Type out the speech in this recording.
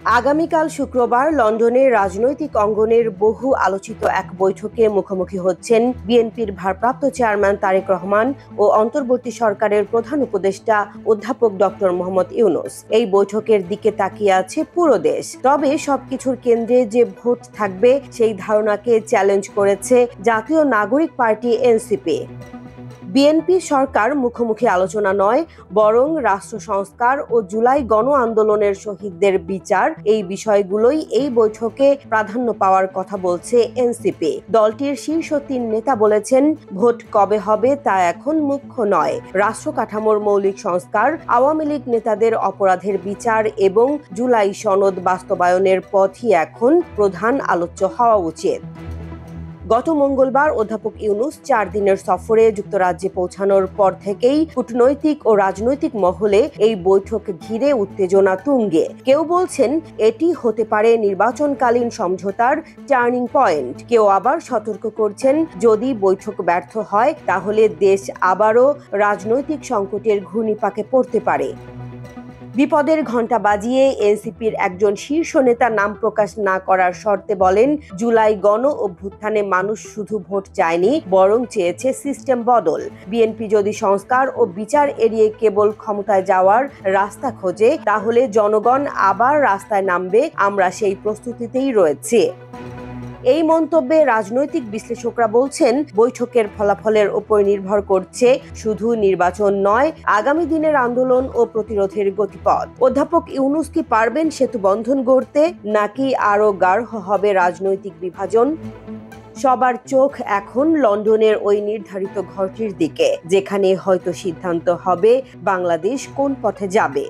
আগামীকাল শুক্রবার লন্ডনে রাজনৈতিক অঙ্গনের বহু আলোচিত এক বৈঠকে মুখোমুখি হচ্ছেন বিএনপির ভারপ্রাপ্ত চেয়ারম্যান তারেক রহমান ও অন্তর্বর্তী সরকারের প্রধান উপদেষ্টা অধ্যাপক ডক্টর মোহাম্মদ ইউনূস। এই বৈঠকের দিকে তাকিয়ে আছে পুরো দেশ। তবে সবকিছুর কেন্দ্রে যে ভোট থাকবে সেই ধারণাকে চ্যালেঞ্জ করেছে জাতীয় নাগরিক পার্টি এনসিপি। বিএনপি সরকার মুখোমুখি আলোচনা নয়, বরং রাষ্ট্র সংস্কার ও জুলাই গণ আন্দোলনের শহীদদের বিচার, এই বিষয়গুলোই এই বৈঠকে প্রাধান্য পাওয়ার কথা বলছে এনসিপি। দলটির শীর্ষ ৩ নেতা বলেছেন, ভোট কবে হবে তা এখন মুখ্য নয়। রাষ্ট্র কাঠামোর মৌলিক সংস্কার, আওয়ামী লীগ নেতাদের অপরাধের বিচার এবং জুলাই সনদ বাস্তবায়নের পথই এখন প্রধান আলোচ্য হওয়া উচিত। গত মঙ্গলবার অধ্যাপক ইউনূস ৪ দিনের সফরে যুক্তরাজ্যে পৌঁছানোর পর থেকেই কূটনৈতিক ও রাজনৈতিক মহলে এই বৈঠক ঘিরে উত্তেজনা তুঙ্গে। কেউ বলছেন এটি হতে পারে নির্বাচনকালীন সমঝোতার টার্নিং পয়েন্ট, কেউ আবার সতর্ক করছেন যদি বৈঠক ব্যর্থ হয় তাহলে দেশ আবারও রাজনৈতিক সংকটের ঘূর্ণিপাকে পড়তে পারে। বিপদের ঘণ্টা বাজিয়ে এনসিপির একজন শীর্ষ নেতা নাম প্রকাশ না করার শর্তে বলেন, জুলাই গণ অভ্যুত্থানে মানুষ শুধু ভোট চায়নি, বরং চেয়েছে সিস্টেম বদল। বিএনপি যদি সংস্কার ও বিচার এড়িয়ে কেবল ক্ষমতায় যাওয়ার রাস্তা খোঁজে তাহলে জনগণ আবার রাস্তায় নামবে, আমরা সেই প্রস্তুতিতেই রয়েছি। এই মন্তব্যে রাজনৈতিক বিশ্লেষকরা বলছেন, বৈঠকের ফলাফলের উপর নির্ভর করছে শুধু নির্বাচন নয়, আগামী দিনের আন্দোলন ও প্রতিরোধের গতিপথ। অধ্যাপক ইউনূস কি পারবেন সেতু বন্ধন গড়তে, নাকি আরও গাঢ় হবে রাজনৈতিক বিভাজন? সবার চোখ এখন লন্ডনের ওই নির্ধারিত ঘরটির দিকে, যেখানে হয়তো সিদ্ধান্ত হবে বাংলাদেশ কোন পথে যাবে।